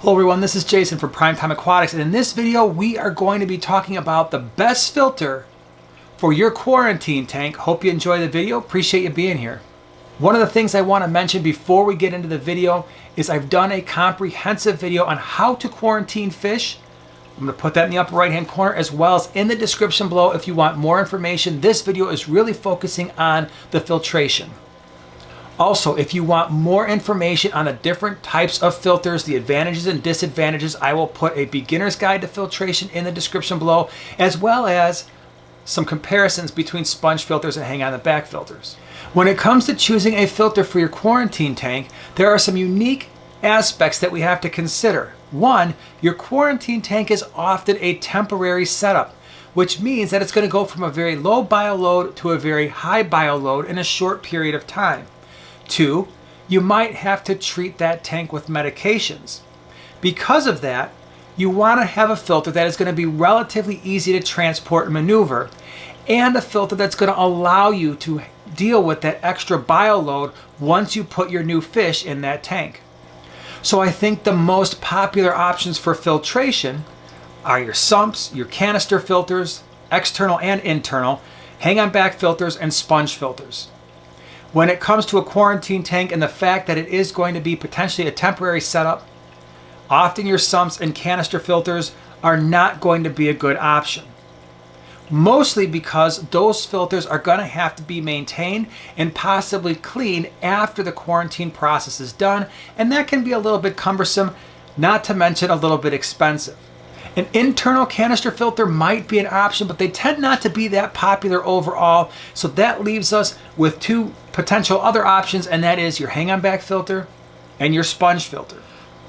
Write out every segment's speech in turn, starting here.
Hello everyone, this is Jason from Primetime Aquatics, and in this video we are going to be talking about the best filter for your quarantine tank. Hope you enjoy the video. Appreciate you being here. One of the things I want to mention before we get into the video is I've done a comprehensive video on how to quarantine fish. I'm going to put that in the upper right hand corner as well as in the description below if you want more information. This video is really focusing on the filtration. Also, if you want more information on the different types of filters, the advantages and disadvantages, I will put a beginner's guide to filtration in the description below, as well as some comparisons between sponge filters and hang on the back filters. When it comes to choosing a filter for your quarantine tank, there are some unique aspects that we have to consider. One, your quarantine tank is often a temporary setup, which means that it's going to go from a very low bioload to a very high bioload in a short period of time. Two, you might have to treat that tank with medications. Because of that, you want to have a filter that is going to be relatively easy to transport and maneuver, and a filter that's going to allow you to deal with that extra bioload once you put your new fish in that tank. So I think the most popular options for filtration are your sumps, your canister filters, external and internal, hang-on back filters, and sponge filters. When it comes to a quarantine tank and the fact that it is going to be potentially a temporary setup, often your sumps and canister filters are not going to be a good option. Mostly because those filters are going to have to be maintained and possibly cleaned after the quarantine process is done, and that can be a little bit cumbersome, not to mention a little bit expensive. An internal canister filter might be an option, but they tend not to be that popular overall, so that leaves us with two potential other options, and that is your hang-on back filter and your sponge filter.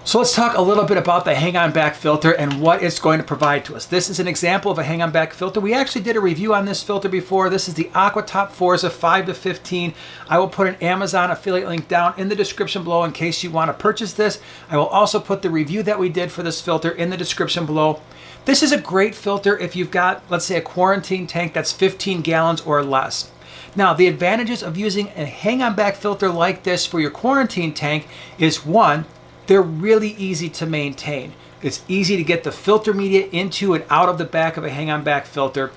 So let's talk a little bit about the hang-on back filter and what it's going to provide to us. This is an example of a hang-on back filter. We actually did a review on this filter before. This is the Aquatop Forza 5-15. I will put an Amazon affiliate link down in the description below in case you want to purchase this. I will also put the review that we did for this filter in the description below. This is a great filter if you've got, let's say, a quarantine tank that's 15 gallons or less. Now, the advantages of using a hang-on back filter like this for your quarantine tank is, one, they're really easy to maintain. It's easy to get the filter media into and out of the back of a hang-on back filter.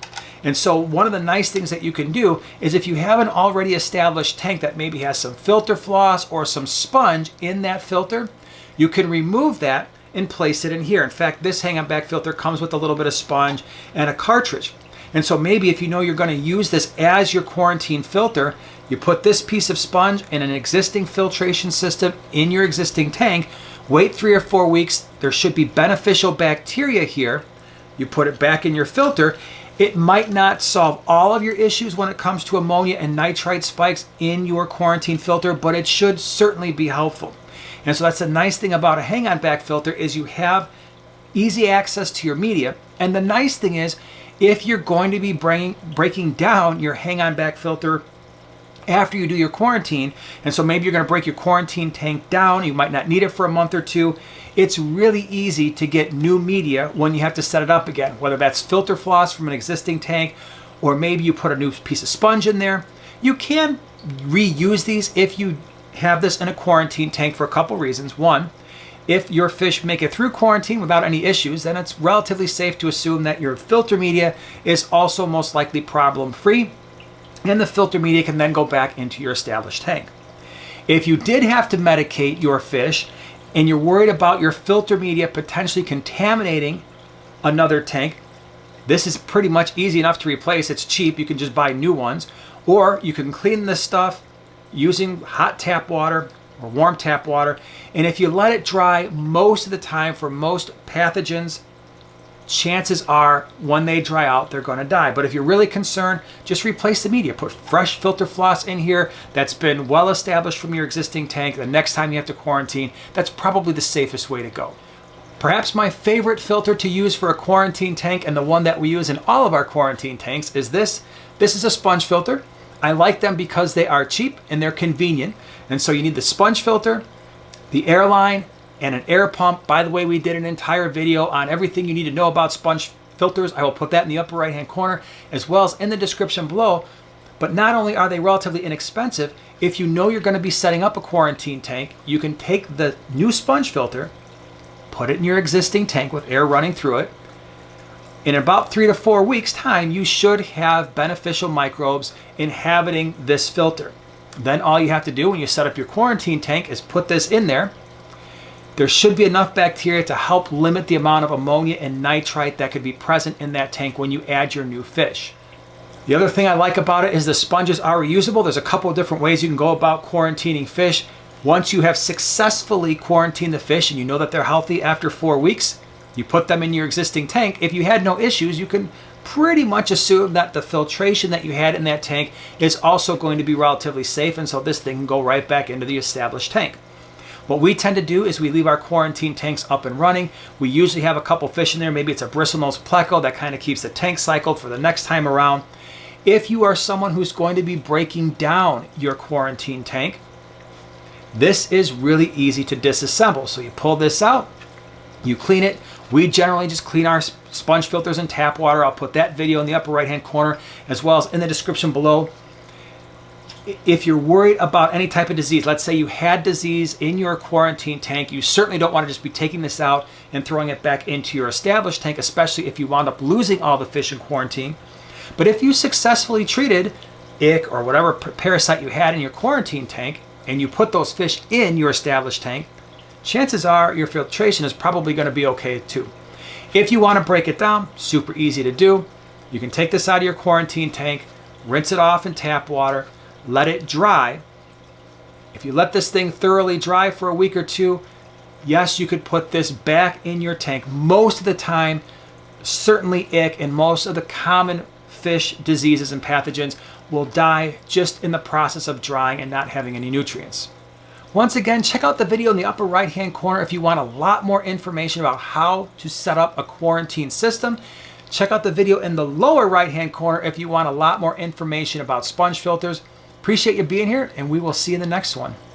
And so one of the nice things that you can do is if you have an already established tank that maybe has some filter floss or some sponge in that filter, you can remove that and place it in here. In fact, this hang-on back filter comes with a little bit of sponge and a cartridge. And so maybe if you know you're going to use this as your quarantine filter, you put this piece of sponge in an existing filtration system in your existing tank, wait 3 or 4 weeks, there should be beneficial bacteria here, you put it back in your filter. It might not solve all of your issues when it comes to ammonia and nitrite spikes in your quarantine filter, but it should certainly be helpful. And so that's the nice thing about a hang-on back filter is you have easy access to your media. And the nice thing is if you're going to be breaking down your hang-on back filter after you do your quarantine, and so maybe you're going to break your quarantine tank down, you might not need it for a month or two, it's really easy to get new media when you have to set it up again, whether that's filter floss from an existing tank or maybe you put a new piece of sponge in there. You can reuse these if you have this in a quarantine tank for a couple reasons. One, if your fish make it through quarantine without any issues, then it's relatively safe to assume that your filter media is also most likely problem-free, and the filter media can then go back into your established tank. If you did have to medicate your fish and you're worried about your filter media potentially contaminating another tank, this is pretty much easy enough to replace. It's cheap. You can just buy new ones, or you can clean this stuff using hot tap water or warm tap water. And if you let it dry most of the time for most pathogens, chances are when they dry out, they're going to die. But if you're really concerned, just replace the media. Put fresh filter floss in here that's been well established from your existing tank. The next time you have to quarantine, that's probably the safest way to go. Perhaps my favorite filter to use for a quarantine tank, and the one that we use in all of our quarantine tanks, is this. This is a sponge filter. I like them because they are cheap and they're convenient. And so you need the sponge filter, the air line, and an air pump. By the way, we did an entire video on everything you need to know about sponge filters. I will put that in the upper right hand corner as well as in the description below. But not only are they relatively inexpensive, if you know you're going to be setting up a quarantine tank, you can take the new sponge filter, put put it in your existing tank with air running through it. In about 3 to 4 weeks time, you should have beneficial microbes inhabiting this filter. Then all you have to do when you set up your quarantine tank is put this in there. There should be enough bacteria to help limit the amount of ammonia and nitrite that could be present in that tank when you add your new fish. The other thing I like about it is the sponges are reusable. There's a couple of different ways you can go about quarantining fish. Once you have successfully quarantined the fish and you know that they're healthy after 4 weeks, you put them in your existing tank. If you had no issues, you can pretty much assume that the filtration that you had in that tank is also going to be relatively safe, and so this thing can go right back into the established tank. What we tend to do is we leave our quarantine tanks up and running. We usually have a couple fish in there. Maybe it's a bristlenose pleco that kind of keeps the tank cycled for the next time around. If you are someone who's going to be breaking down your quarantine tank, this is really easy to disassemble. So you pull this out, you clean it. We generally just clean our sponge filters in tap water. I'll put that video in the upper right hand corner as well as in the description below. If you're worried about any type of disease, let's say you had disease in your quarantine tank, you certainly don't want to just be taking this out and throwing it back into your established tank, especially if you wound up losing all the fish in quarantine. But if you successfully treated ick or whatever parasite you had in your quarantine tank and you put those fish in your established tank, chances are your filtration is probably going to be okay too. If you want to break it down, super easy to do. You can take this out of your quarantine tank, rinse it off in tap water, let it dry. If you let this thing thoroughly dry for a week or two, yes, you could put this back in your tank. Most of the time, certainly ick and most of the common fish diseases and pathogens will die just in the process of drying and not having any nutrients. Once again, check out the video in the upper right hand corner if you want a lot more information about how to set up a quarantine system. Check out the video in the lower right hand corner if you want a lot more information about sponge filters. Appreciate you being here, and we will see you in the next one.